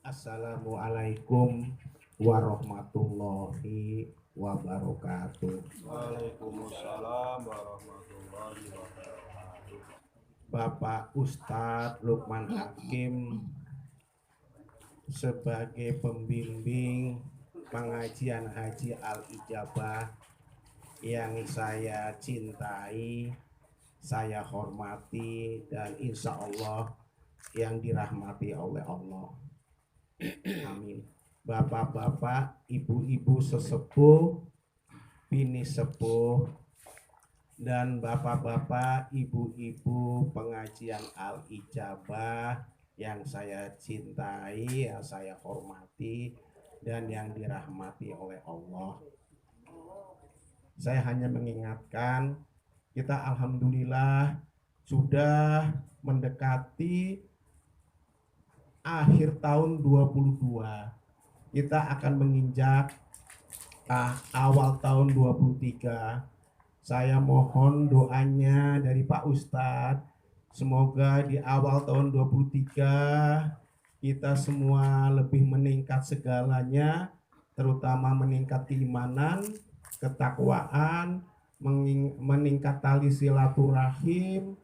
Assalamualaikum warahmatullahi wabarakatuh. Waalaikumsalam warahmatullahi wabarakatuh. Bapak Ustadz Lukman Hakim sebagai pembimbing pengajian Haji Al-Ijabah yang saya cintai, saya hormati, dan insya Allah yang dirahmati oleh Allah. Amin. Bapak-bapak, ibu-ibu sesepuh, bini sepuh, dan bapak-bapak, ibu-ibu pengajian Al-Ijabah yang saya cintai, yang saya hormati, dan yang dirahmati oleh Allah. Saya hanya mengingatkan, kita alhamdulillah sudah mendekati akhir tahun 22. Kita akan menginjak awal tahun 23. Saya mohon doanya dari Pak Ustadz, semoga di awal tahun 23 kita semua lebih meningkat segalanya, terutama meningkat keimanan, ketakwaan, meningkat tali silaturahim,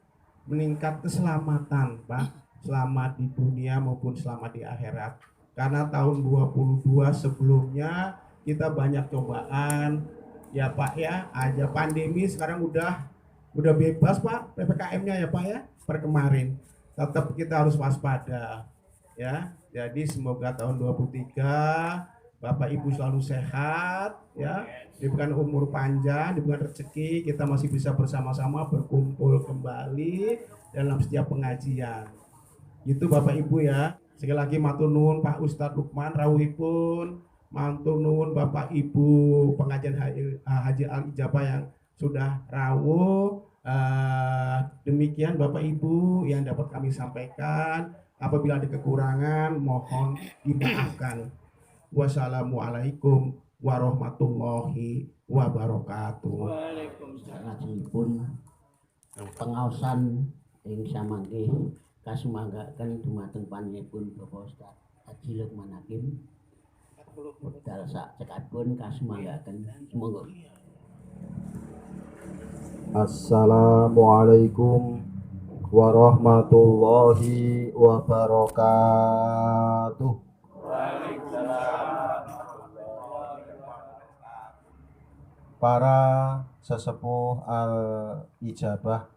meningkat keselamatan, Pak. Selamat di dunia maupun selamat di akhirat. Karena tahun 22 sebelumnya kita banyak cobaan, ya Pak ya, aja pandemi sekarang udah bebas Pak PPKM-nya ya Pak ya, per kemarin. Tetap kita harus waspada ya. Jadi semoga tahun 23 Bapak Ibu selalu sehat ya, diberikan umur panjang, diberikan rezeki, kita masih bisa bersama-sama berkumpul kembali dalam setiap pengajian. Itu Bapak Ibu ya. Sekali lagi matur nuwun Pak Ustadz Lukman rawuhipun, matur nuwun Bapak Ibu pengajian Haji Al-Ijabah yang sudah rawuh. Demikian Bapak Ibu yang dapat kami sampaikan. Apabila ada kekurangan mohon dimaafkan. Wassalamualaikum warahmatullahi wabarakatuh. Salajengipun pengaosan ing samangke kasumanggaken dumateng panjenenganipun Bapak Ustaz Haji Lukman Hakim. Wekdal sak cekapun kasumanggaken monggo. Assalamualaikum warahmatullahi wabarakatuh. Para sesepuh Al-Ijabah,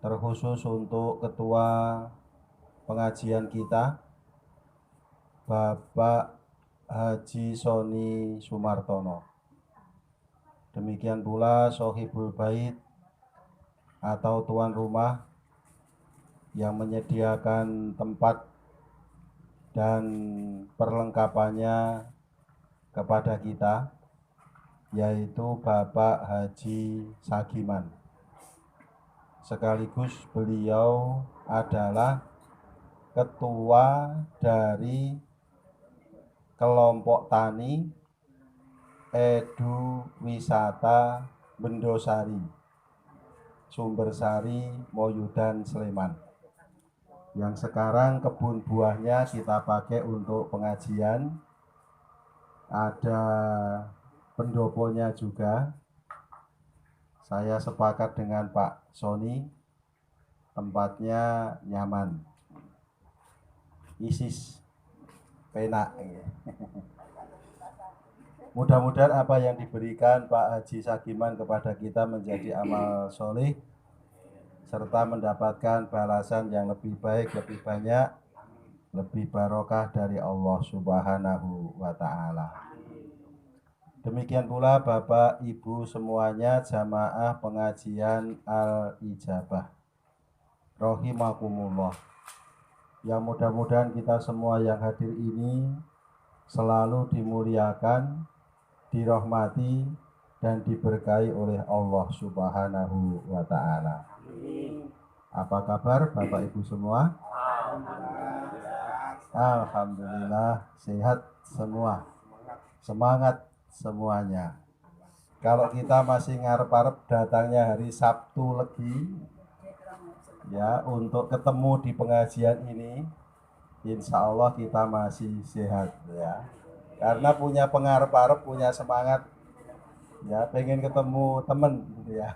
terkhusus untuk ketua pengajian kita Bapak Haji Soni Sumartono. Demikian pula Sohibul Bait atau tuan rumah yang menyediakan tempat dan perlengkapannya kepada kita, yaitu Bapak Haji Sagiman. Sekaligus beliau adalah ketua dari kelompok tani Edu Wisata Bendosari, Sumbersari, Moyudan, Sleman, yang sekarang kebun buahnya kita pakai untuk pengajian. Ada pendoponya juga. Saya sepakat dengan Pak Soni, tempatnya nyaman, isis, penak. Mudah-mudahan apa yang diberikan Pak Haji Sagiman kepada kita menjadi amal soleh, serta mendapatkan balasan yang lebih baik, lebih banyak, lebih barokah dari Allah Subhanahu wa Ta'ala. Demikian pula Bapak Ibu semuanya jamaah pengajian Al-Ijabah rahimakumullah, yang mudah-mudahan kita semua yang hadir ini selalu dimuliakan, dirahmati, dan diberkahi oleh Allah Subhanahu wa Ta'ala. Apa kabar Bapak Ibu semua? Alhamdulillah sehat semua, semangat semuanya. Kalau kita masih ngarep-arep datangnya hari Sabtu Legi ya untuk ketemu di pengajian ini, insya Allah kita masih sehat ya. Karena punya pengarep-arep, punya semangat ya, pengen ketemu temen gitu ya.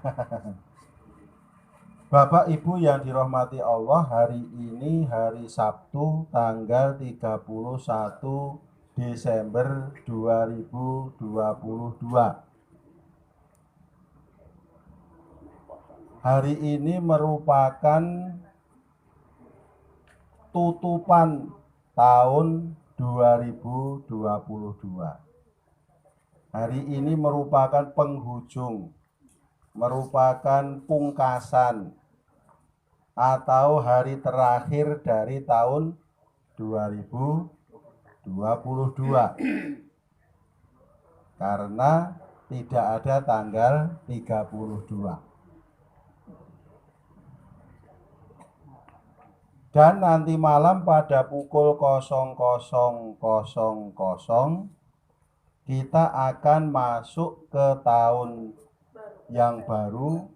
Bapak Ibu yang dirahmati Allah, hari ini hari Sabtu tanggal 31 Desember 2022. Hari ini merupakan tutupan tahun 2022. Hari ini merupakan penghujung, merupakan pungkasan atau hari terakhir dari tahun 2022. Karena tidak ada tanggal 32. Dan nanti malam pada pukul 00.00 kita akan masuk ke tahun yang baru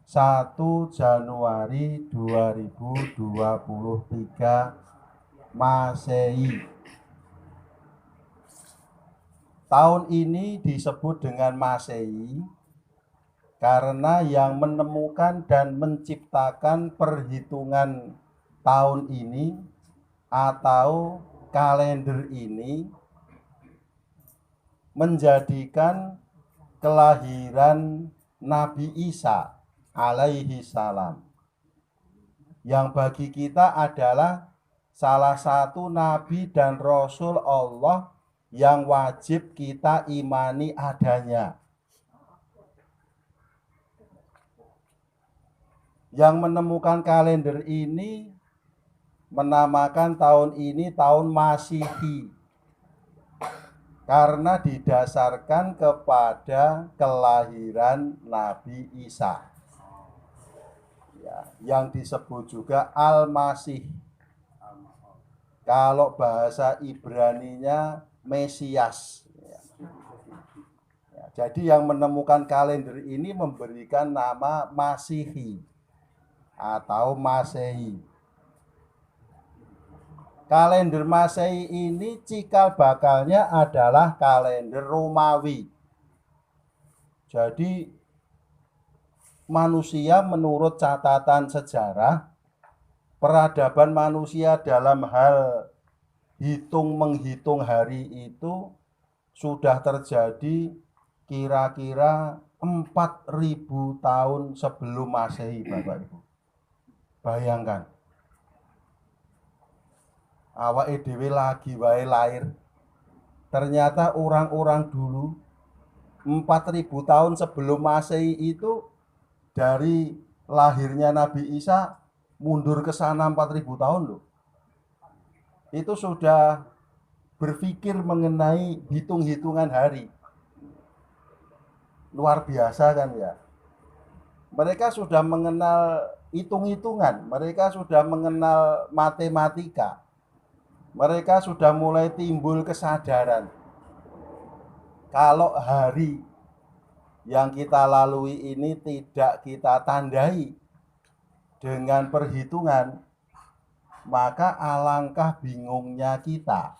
1 Januari 2023 Masehi. Tahun ini disebut dengan Masehi karena yang menemukan dan menciptakan perhitungan tahun ini atau kalender ini menjadikan kelahiran Nabi Isa alaihi salam, yang bagi kita adalah salah satu nabi dan rasul Allah yang wajib kita imani adanya. Yang menemukan kalender ini menamakan tahun ini tahun Masihi karena didasarkan kepada kelahiran Nabi Isa ya, yang disebut juga Al-Masih. Kalau bahasa Ibraninya Mesias ya. Jadi yang menemukan kalender ini memberikan nama Masihi atau Masehi. Kalender Masehi ini cikal bakalnya adalah kalender Romawi. Jadi manusia menurut catatan sejarah, peradaban manusia dalam hal menghitung hari itu sudah terjadi kira-kira 4.000 tahun sebelum Masehi, Bapak Ibu. Bayangkan. Awake dhewe lagi wae lahir. Ternyata orang-orang dulu 4.000 tahun sebelum Masehi itu dari lahirnya Nabi Isa mundur ke sana 4.000 tahun loh. Itu sudah berpikir mengenai hitung-hitungan hari. Luar biasa kan ya. Mereka sudah mengenal hitung-hitungan, mereka sudah mengenal matematika. Mereka sudah mulai timbul kesadaran kalau hari yang kita lalui ini tidak kita tandai dengan perhitungan, maka alangkah bingungnya kita.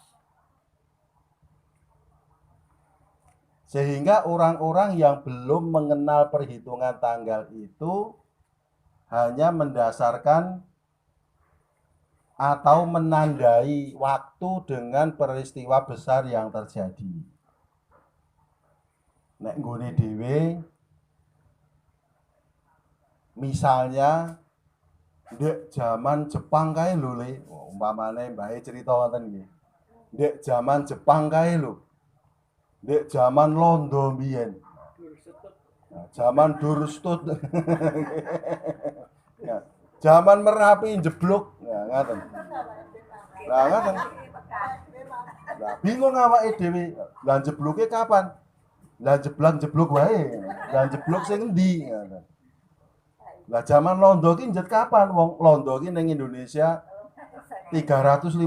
Sehingga orang-orang yang belum mengenal perhitungan tanggal itu hanya mendasarkan atau menandai waktu dengan peristiwa besar yang terjadi. Nek nggone dhewe misalnya ndek zaman Jepang kae lho Le, umpamane mbahe cerita ngoten nggih. Ndek zaman Jepang kae lho. Ndek zaman Londo mbiyen. Nah, zaman Durstut. Ya, zaman Merapi jeblok. Nah, ngaten. Lah ngaten. Lah bingung awake dhewe. Lah jebloke kapan? Lah jeblok wae. Lah jeblok sing endi? Lah zaman Londo ki njet kapan? Wong Londo ki ning Indonesia 350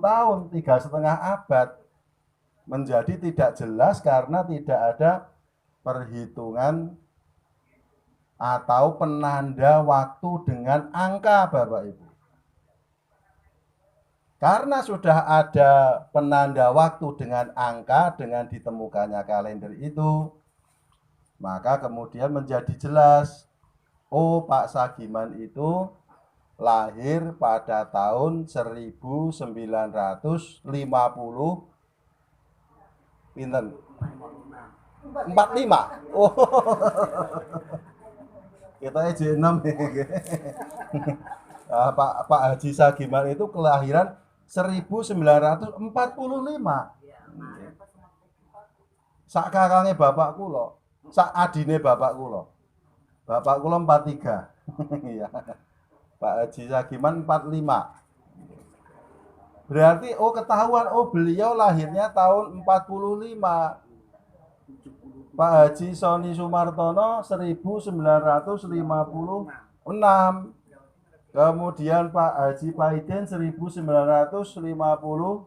tahun, 3,5 abad. Menjadi tidak jelas karena tidak ada perhitungan atau penanda waktu dengan angka, Bapak Ibu. Karena sudah ada penanda waktu dengan angka, dengan ditemukannya kalender itu, maka kemudian menjadi jelas, oh Pak Sagiman itu lahir pada tahun 1950 pinten 45. Oh. Kita aja 6. Pak Haji Sagiman itu kelahiran 1945. Sak kakange bapak kula, sak adine bapak kula. Bapak kula 43. Iya. Pak Haji Sagiman 45. Berarti ketahuan beliau lahirnya tahun 45. Pak Haji Soni Sumartono 1956. Kemudian Pak Haji Paidin 1952.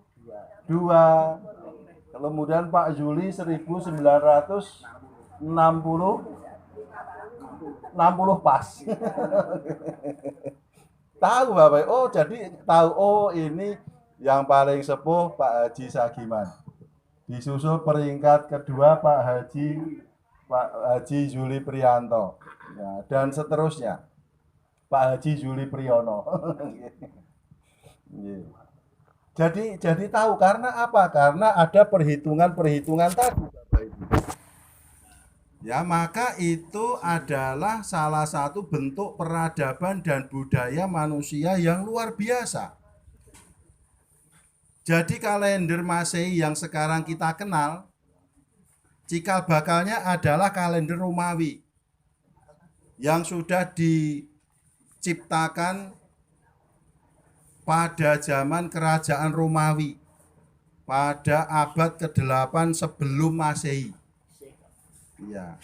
Kemudian Pak Juli 1960 pas. Tahu Bapak. Jadi tahu ini yang paling sepuh Pak Haji Sagiman. Disusul peringkat kedua Pak Haji Juli Prianto. Ya, dan seterusnya. Pak Haji Juli Priyono. Jadi tahu karena apa? Karena ada perhitungan-perhitungan tadi, Bapak Ibu. Ya, maka itu adalah salah satu bentuk peradaban dan budaya manusia yang luar biasa. Jadi kalender Masehi yang sekarang kita kenal, cikal bakalnya adalah kalender Romawi yang sudah diciptakan pada zaman kerajaan Romawi pada abad ke-8 sebelum Masehi. Ya,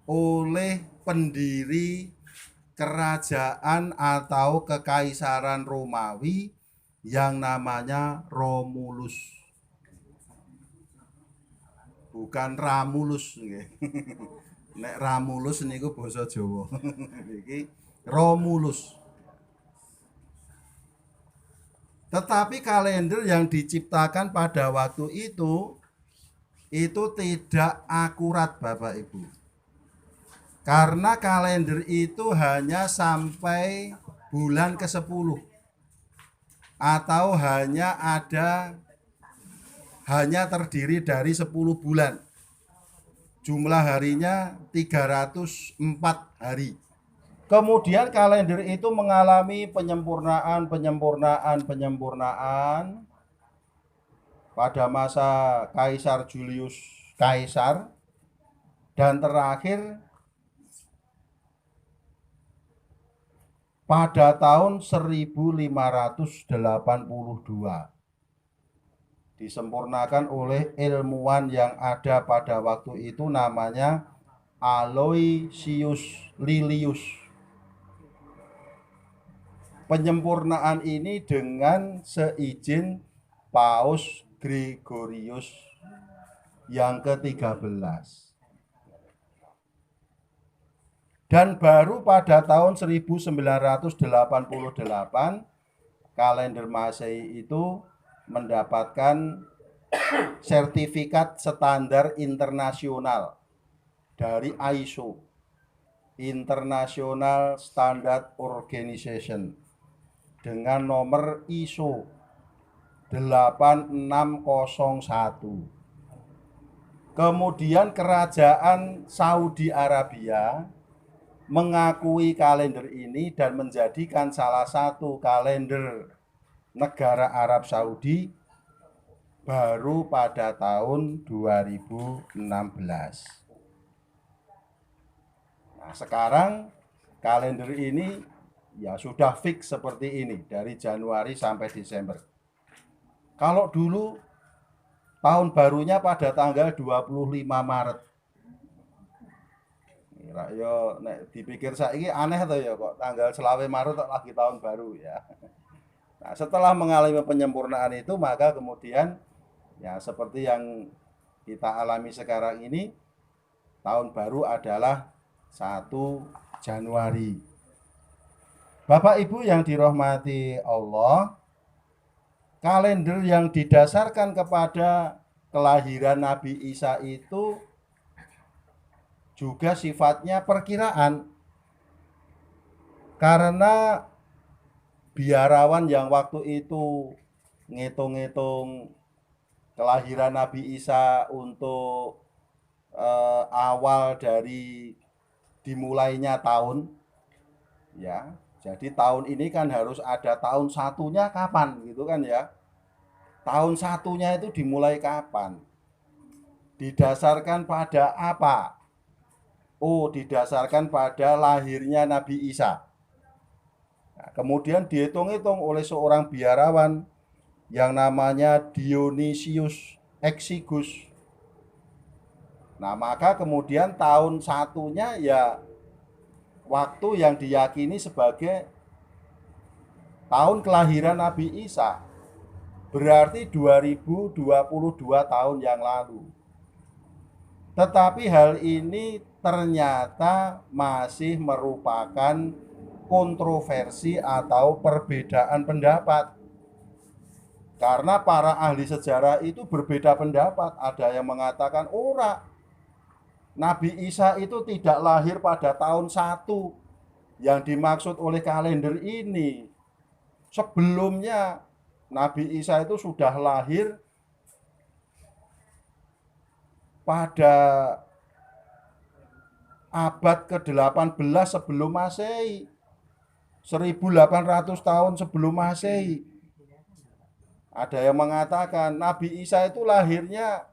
oleh pendiri kerajaan atau kekaisaran Romawi yang namanya Romulus. Bukan Ramulus. Nek Ramulus niku basa Jawa. Iki Romulus. Tetapi kalender yang diciptakan pada waktu itu tidak akurat Bapak Ibu. Karena kalender itu hanya sampai bulan ke-10 atau hanya terdiri dari 10 bulan. Jumlah harinya 304 hari. Kemudian kalender itu mengalami penyempurnaan pada masa Kaisar Julius Kaisar, dan terakhir pada tahun 1582 disempurnakan oleh ilmuwan yang ada pada waktu itu namanya Aloysius Lilius. Penyempurnaan ini dengan seizin Paus Gregorius yang ke-13. Dan baru pada tahun 1988 kalender Masehi itu mendapatkan sertifikat standar internasional dari ISO, International Standard Organization, dengan nomor ISO 8601. Kemudian kerajaan Saudi Arabia mengakui kalender ini dan menjadikan salah satu kalender negara Arab Saudi baru pada tahun 2016. Nah, sekarang kalender ini ya sudah fix seperti ini dari Januari sampai Desember. Kalau dulu tahun barunya pada tanggal 25 Maret. Yo nek dipikir saiki aneh tuh ya kok tanggal 25 Maret lagi tahun baru ya. Nah, setelah mengalami penyempurnaan itu maka kemudian ya seperti yang kita alami sekarang ini, tahun baru adalah 1 Januari. Bapak Ibu yang dirahmati Allah, kalender yang didasarkan kepada kelahiran Nabi Isa itu juga sifatnya perkiraan. Karena biarawan yang waktu itu ngitung-ngitung kelahiran Nabi Isa untuk awal dari dimulainya tahun, ya. Jadi tahun ini kan harus ada tahun satunya kapan gitu kan ya. Tahun satunya itu dimulai kapan? Didasarkan pada apa? Oh, didasarkan pada lahirnya Nabi Isa. Nah, kemudian dihitung-hitung oleh seorang biarawan yang namanya Dionysius Exiguus. Nah, maka kemudian tahun satunya ya waktu yang diyakini sebagai tahun kelahiran Nabi Isa. Berarti 2022 tahun yang lalu. Tetapi hal ini ternyata masih merupakan kontroversi atau perbedaan pendapat. Karena para ahli sejarah itu berbeda pendapat. Ada yang mengatakan, ora, Nabi Isa itu tidak lahir pada tahun 1 yang dimaksud oleh kalender ini. Sebelumnya Nabi Isa itu sudah lahir pada abad ke-18 sebelum Masehi. 1800 tahun sebelum Masehi. Ada yang mengatakan Nabi Isa itu lahirnya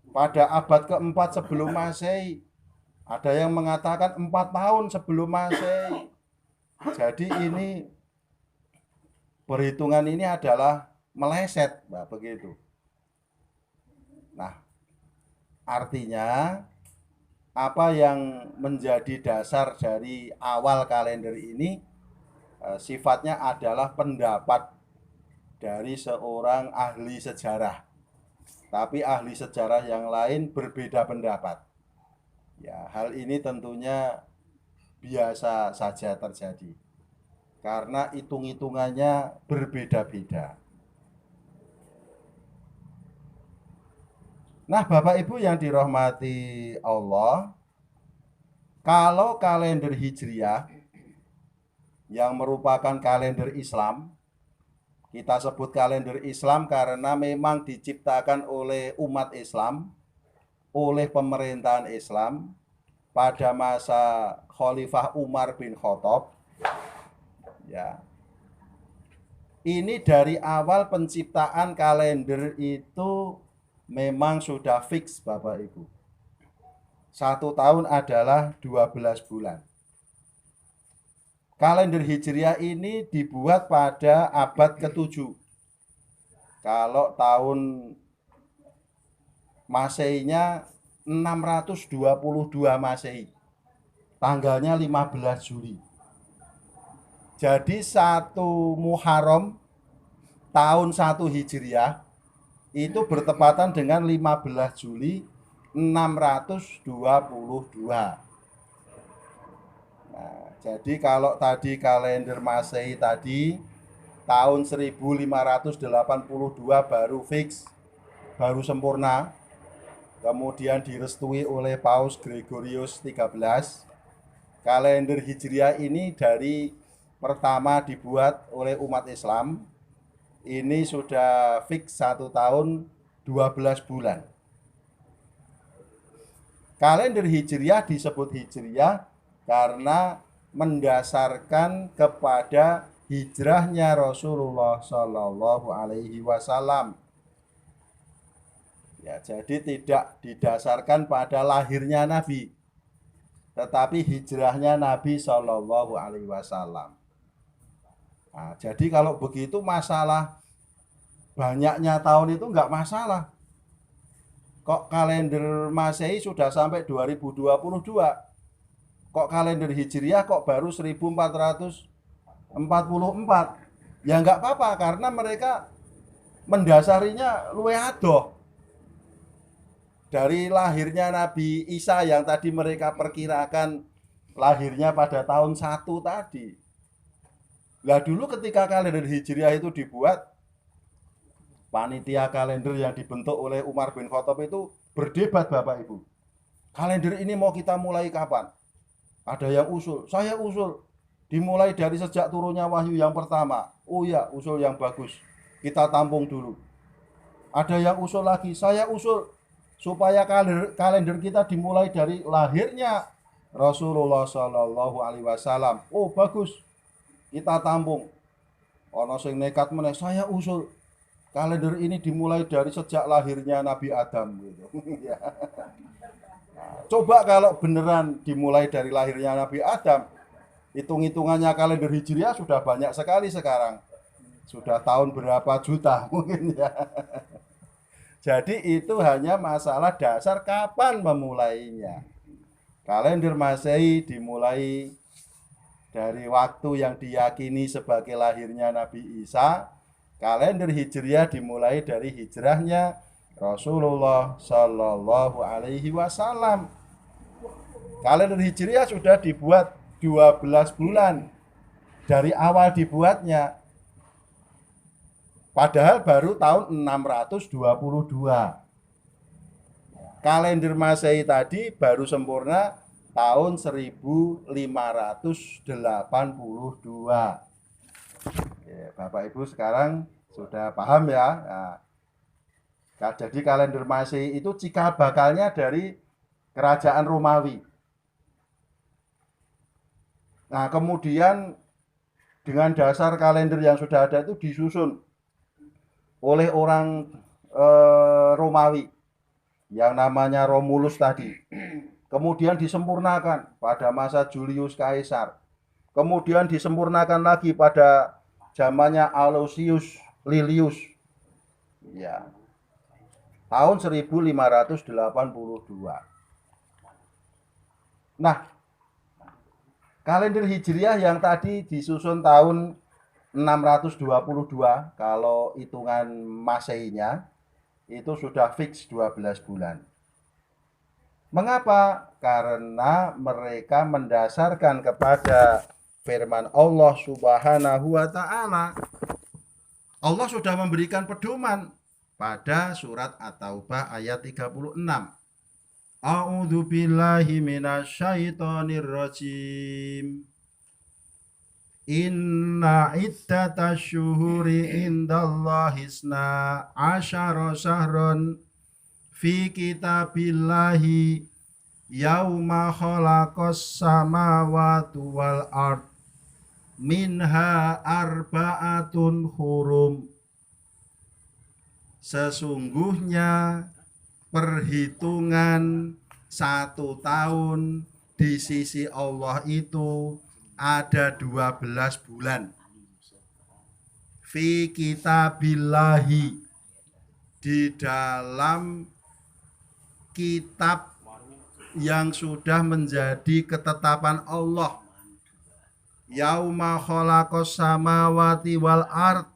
pada abad ke-4 sebelum Masehi. Ada yang mengatakan 4 tahun sebelum Masehi. Jadi ini perhitungan ini adalah meleset, Mbak, begitu. Nah, artinya apa yang menjadi dasar dari awal kalender ini sifatnya adalah pendapat dari seorang ahli sejarah. Tapi ahli sejarah yang lain berbeda pendapat. Ya, hal ini tentunya biasa saja terjadi. Karena hitung-hitungannya berbeda-beda. Nah, Bapak Ibu yang dirahmati Allah, kalau kalender Hijriah yang merupakan kalender Islam, kita sebut kalender Islam karena memang diciptakan oleh umat Islam, oleh pemerintahan Islam pada masa Khalifah Umar bin Khattab. Ya. Ini dari awal penciptaan kalender itu memang sudah fix, Bapak Ibu. 1 tahun adalah 12 bulan. Kalender Hijriah ini dibuat pada abad ke-7. Kalau tahun Masehinya 622 Masehi. Tanggalnya 15 Juli. Jadi 1 Muharram tahun 1 Hijriah itu bertepatan dengan 15 Juli 622. Nah, jadi kalau tadi kalender Masehi tadi tahun 1582 baru fix, baru sempurna. Kemudian direstui oleh Paus Gregorius XIII. Kalender Hijriah ini dari pertama dibuat oleh umat Islam, ini sudah fix 1 tahun 12 bulan. Kalender Hijriah disebut Hijriah karena mendasarkan kepada hijrahnya Rasulullah Shallallahu Alaihi Wasallam. Ya, jadi tidak didasarkan pada lahirnya Nabi, tetapi hijrahnya Nabi Shallallahu Alaihi Wasallam. Nah, jadi kalau begitu masalah banyaknya tahun itu enggak masalah. Kok kalender Masehi sudah sampai 2022? Kok kalender Hijriah kok baru 1444? Ya enggak apa-apa karena mereka mendasarinya luwih adoh. Dari lahirnya Nabi Isa yang tadi mereka perkirakan lahirnya pada tahun 1 tadi. Lah dulu ketika kalender Hijriah itu dibuat, panitia kalender yang dibentuk oleh Umar bin Khattab itu berdebat Bapak Ibu. Kalender ini mau kita mulai kapan? Ada yang usul, saya usul dimulai dari sejak turunnya wahyu yang pertama. Oh ya, usul yang bagus. Kita tampung dulu. Ada yang usul lagi, saya usul supaya kalender kita dimulai dari lahirnya Rasulullah Shallallahu Alaihi Wasallam. Oh bagus, kita tampung. Ono sing nekat meneh, saya usul kalender ini dimulai dari sejak lahirnya Nabi Adam gitu. Ya. Coba kalau beneran dimulai dari lahirnya Nabi Adam, hitung-hitungannya kalender Hijriah sudah banyak sekali sekarang. Sudah tahun berapa juta mungkin ya. Jadi itu hanya masalah dasar kapan memulainya. Kalender Masehi dimulai dari waktu yang diyakini sebagai lahirnya Nabi Isa. Kalender Hijriah dimulai dari hijrahnya Rasulullah Shallallahu Alaihi Wasallam. Kalender Hijriah sudah dibuat 12 bulan dari awal dibuatnya. Padahal baru tahun 622. Kalender Masehi tadi baru sempurna tahun 1582. Bapak Ibu sekarang sudah paham ya. Nah, jadi kalender Masehi itu cikal bakalnya dari kerajaan Romawi. Nah, kemudian dengan dasar kalender yang sudah ada itu disusun oleh orang Romawi yang namanya Romulus tadi. Kemudian disempurnakan pada masa Julius Caesar. Kemudian disempurnakan lagi pada zamannya Aloysius Lilius. Ya. Tahun 1582. Nah, kalender Hijriah yang tadi disusun tahun 622 kalau hitungan Masehinya itu sudah fix 12 bulan. Mengapa? Karena mereka mendasarkan kepada firman Allah Subhanahu wa taala. Allah sudah memberikan pedoman pada surat At-Taubah ayat 36. A'udzu billahi minasyaitonir rajim. Inna iddatash syuhuri indallahi isna asyara syahran fi kitabillahi yauma khalaqas samawati wal ard minha arba'atun hurum. Sesungguhnya perhitungan 1 tahun di sisi Allah itu ada 12 bulan. Fi kitabillahi, di dalam kitab yang sudah menjadi ketetapan Allah. Yauma khalaqas samawati wal ard,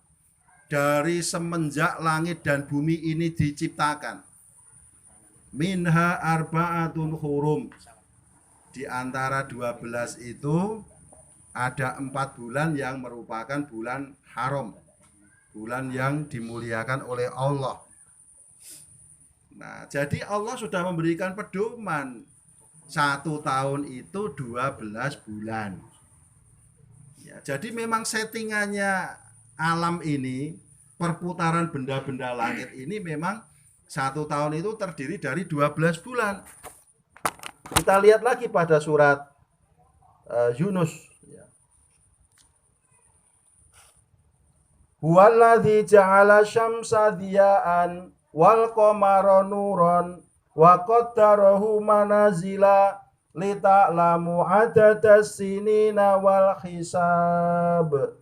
dari semenjak langit dan bumi ini diciptakan. Minha arba'atun hurum, di antara 12 itu ada 4 bulan yang merupakan bulan haram, bulan yang dimuliakan oleh Allah. Nah, jadi Allah sudah memberikan pedoman 1 tahun itu 12 bulan. Ya, jadi memang settingannya alam ini, perputaran benda-benda langit ini memang 1 tahun itu terdiri dari 12 bulan. Kita lihat lagi pada surat Yunus. Huwallazi ja'ala syamsa diya'an wal qamara nuran wa qaddarahu manazila lita'lamu adadas sinina wal hisab.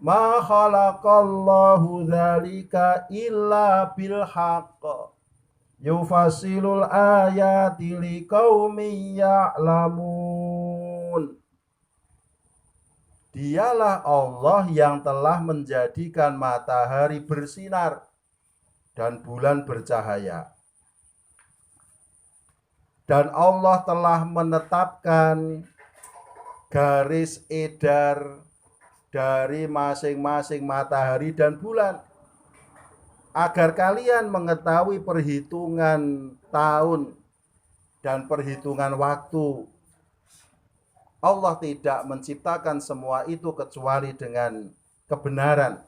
Ma khalaqallahu dzalika illa bil haqq yufasilul ayati liqaumin ya'lamun. Dialah Allah yang telah menjadikan matahari bersinar dan bulan bercahaya. Dan Allah telah menetapkan garis edar dari masing-masing matahari dan bulan. agar kalian mengetahui perhitungan tahun dan perhitungan waktu. Allah tidak menciptakan semua itu kecuali dengan kebenaran.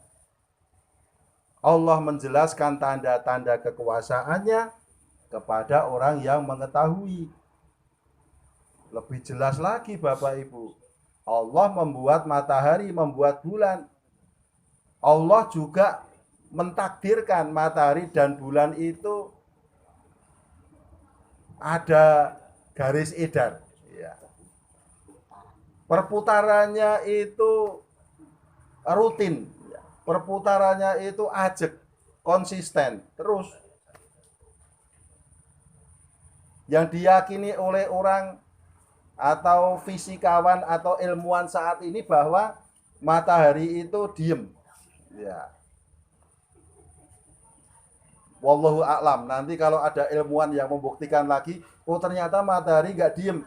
Allah menjelaskan tanda-tanda kekuasaannya kepada orang yang mengetahui. Lebih jelas lagi Bapak Ibu, Allah membuat matahari, membuat bulan. Allah juga mentakdirkan matahari dan bulan itu ada garis edar. Ya. Perputarannya itu rutin, perputarannya itu ajak, konsisten, terus. Yang diyakini oleh orang atau fisikawan atau ilmuwan saat ini bahwa matahari itu diem. Ya. Wallahu a'lam. Nanti kalau ada ilmuwan yang membuktikan lagi, oh ternyata matahari nggak diem.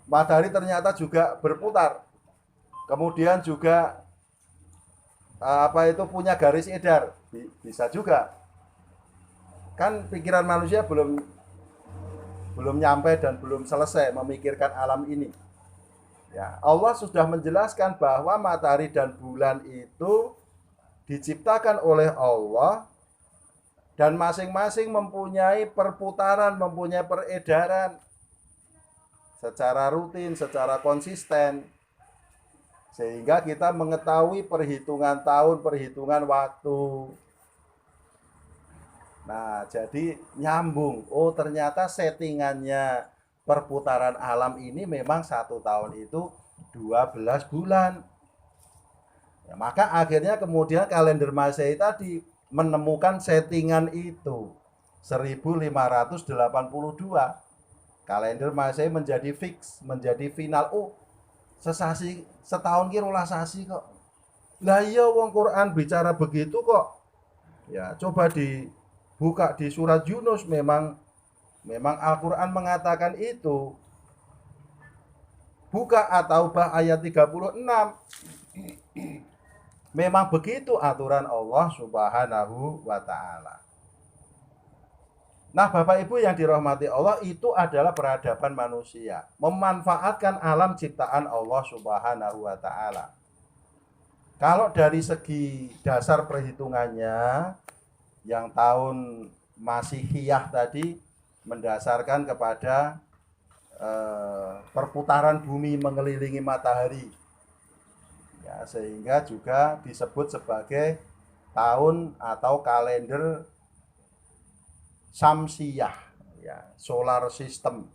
Matahari ternyata juga berputar. Kemudian juga punya garis edar. Bisa juga. Kan pikiran manusia belum nyampe dan belum selesai memikirkan alam ini. Ya, Allah sudah menjelaskan bahwa matahari dan bulan itu diciptakan oleh Allah dan masing-masing mempunyai perputaran, mempunyai peredaran secara rutin, secara konsisten, sehingga kita mengetahui perhitungan tahun, perhitungan waktu. Nah, jadi nyambung. Oh, ternyata settingannya perputaran alam ini memang 1 tahun itu 12 bulan. Ya, maka akhirnya kemudian kalender Masehi tadi menemukan settingan itu 1582. Kalender Masehi menjadi fix, menjadi final. Oh, sesasi setahun ki rolas sasi kok. Lah iya wong Quran bicara begitu kok. Ya, coba dibuka di surat Yunus, memang Al-Qur'an mengatakan itu. Buka At-Taubah ayat 36. Memang begitu aturan Allah Subhanahu wa taala. Nah, Bapak Ibu yang dirahmati Allah, itu adalah peradaban manusia, memanfaatkan alam ciptaan Allah Subhanahu wa taala. Kalau dari segi dasar perhitungannya, yang tahun Masihiyah tadi mendasarkan kepada perputaran bumi mengelilingi matahari. Ya, sehingga juga disebut sebagai tahun atau kalender Samsiyah, ya, solar system,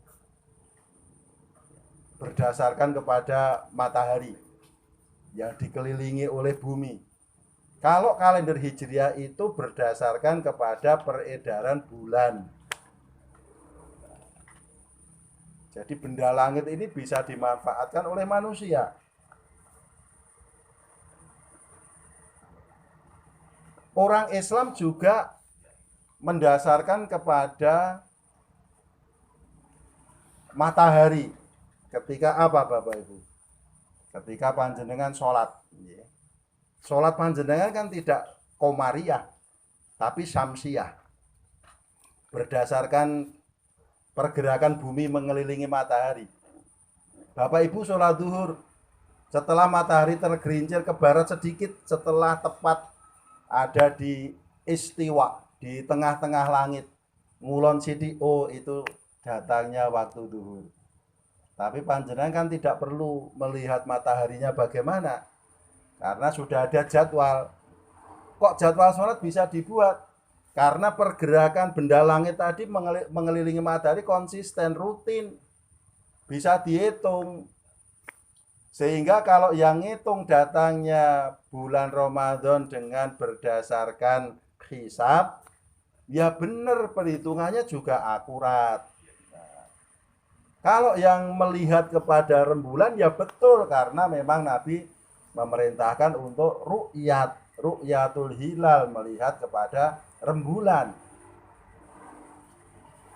berdasarkan kepada matahari yang dikelilingi oleh bumi. Kalau kalender Hijriah itu berdasarkan kepada peredaran bulan. Jadi benda langit ini bisa dimanfaatkan oleh manusia. Orang Islam juga mendasarkan kepada matahari. Ketika apa Bapak Ibu? Ketika panjenengan sholat. Sholat panjenengan kan tidak komariah, tapi samsiah. Berdasarkan pergerakan bumi mengelilingi matahari. Bapak Ibu sholat zuhur, setelah matahari tergelincir ke barat sedikit, setelah tepat ada di istiwa, di tengah-tengah langit, ngulon sidi, oh itu datangnya waktu zuhur. Tapi panjenengan kan tidak perlu melihat mataharinya bagaimana, karena sudah ada jadwal. Kok jadwal sholat bisa dibuat? Karena pergerakan benda langit tadi mengelilingi matahari konsisten, rutin, bisa dihitung. Sehingga kalau yang ngitung datangnya bulan Ramadan dengan berdasarkan hisab, ya benar, perhitungannya juga akurat. Nah, kalau yang melihat kepada rembulan, ya betul, karena memang Nabi memerintahkan untuk ru'yatul hilal, melihat kepada rembulan.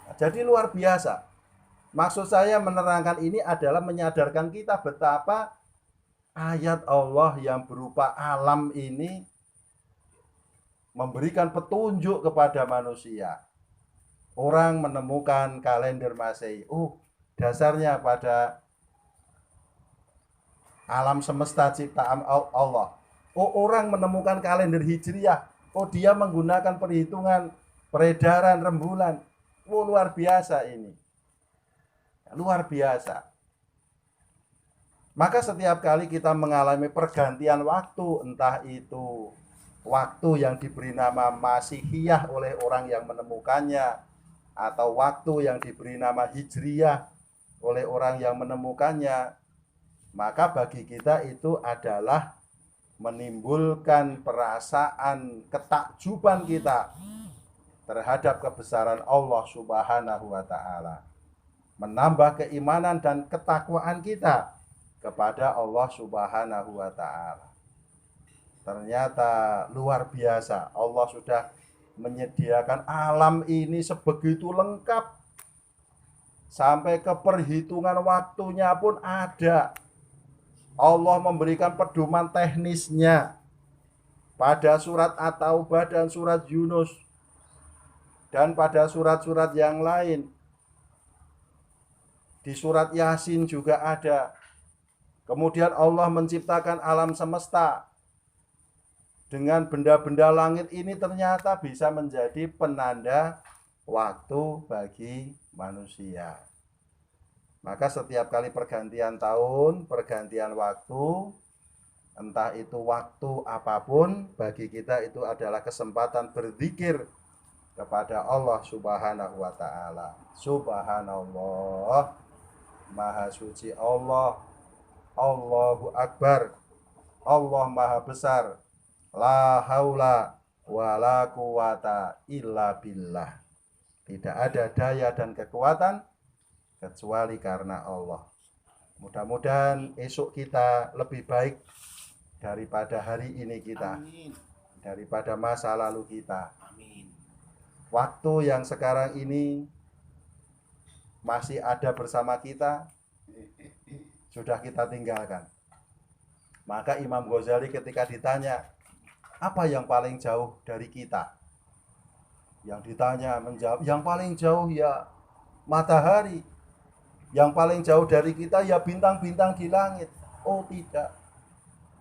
Nah, jadi luar biasa. Maksud saya menerangkan ini adalah menyadarkan kita betapa ayat Allah yang berupa alam ini memberikan petunjuk kepada manusia. Orang menemukan kalender Masehi. Dasarnya pada alam semesta ciptaan Allah. Orang menemukan kalender Hijriah. Dia menggunakan perhitungan peredaran rembulan. Luar biasa ini. Luar biasa. Maka setiap kali kita mengalami pergantian waktu, entah itu waktu yang diberi nama Masihiyah oleh orang yang menemukannya, atau waktu yang diberi nama Hijriyah oleh orang yang menemukannya, maka bagi kita itu adalah menimbulkan perasaan ketakjuban kita terhadap kebesaran Allah Subhanahu wa Ta'ala, menambah keimanan dan ketakwaan kita kepada Allah Subhanahu wa Ta'ala. Ternyata luar biasa, Allah sudah menyediakan alam ini sebegitu lengkap, sampai ke perhitungan waktunya pun ada. Allah memberikan pedoman teknisnya pada surat At-Taubah dan surat Yunus, dan pada surat-surat yang lain. Di surat Yasin juga ada. Kemudian Allah menciptakan alam semesta. Dengan benda-benda langit ini ternyata bisa menjadi penanda waktu bagi manusia. Maka setiap kali pergantian tahun, pergantian waktu, entah itu waktu apapun, bagi kita itu adalah kesempatan berzikir kepada Allah Subhanahu wa Ta'ala. Subhanallah, Maha Suci Allah, Allahu Akbar, Allah Maha Besar, la haula wa la quwata illa billah. Tidak ada daya dan kekuatan kecuali karena Allah. Mudah-mudahan esok kita lebih baik daripada hari ini kita. Amin. Daripada masa lalu kita. Amin. Waktu yang sekarang ini masih ada bersama kita, sudah kita tinggalkan. Maka Imam Ghazali ketika ditanya, apa yang paling jauh dari kita? Yang ditanya menjawab, yang paling jauh ya matahari. Yang paling jauh dari kita ya bintang-bintang di langit. Oh tidak.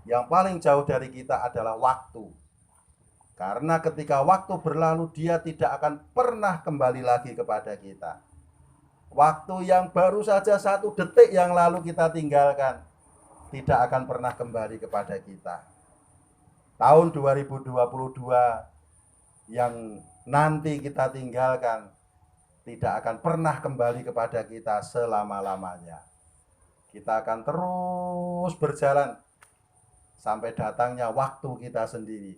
Yang paling jauh dari kita adalah waktu. Karena ketika waktu berlalu, dia tidak akan pernah kembali lagi kepada kita. Waktu yang baru saja 1 detik yang lalu kita tinggalkan, tidak akan pernah kembali kepada kita. Tahun 2022 yang nanti kita tinggalkan, tidak akan pernah kembali kepada kita selama-lamanya. Kita akan terus berjalan sampai datangnya waktu kita sendiri.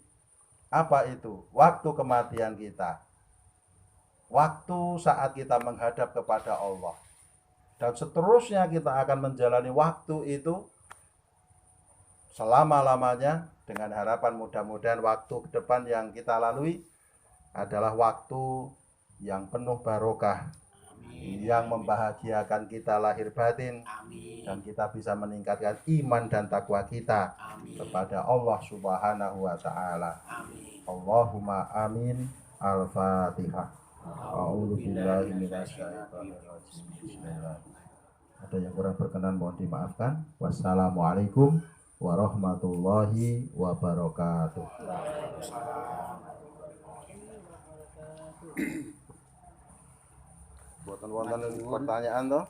Apa itu? Waktu kematian kita. Waktu saat kita menghadap kepada Allah. Dan seterusnya kita akan menjalani waktu itu selama-lamanya, dengan harapan mudah-mudahan waktu ke depan yang kita lalui adalah waktu yang penuh barokah. Amin. Yang membahagiakan kita lahir batin. Amin. Dan kita bisa meningkatkan iman dan takwa kita. Amin. Kepada Allah Subhanahu wa Ta'ala. Amin. Allahumma amin. Al-Fatihah. A'udzubillahi minasyaitonir rajim. Bismillahirrahmanirrahim. Ada yang kurang berkenan mohon dimaafkan. Wassalamualaikum warahmatullahi wabarakatuh. Buatan wonten pertanyaan toh?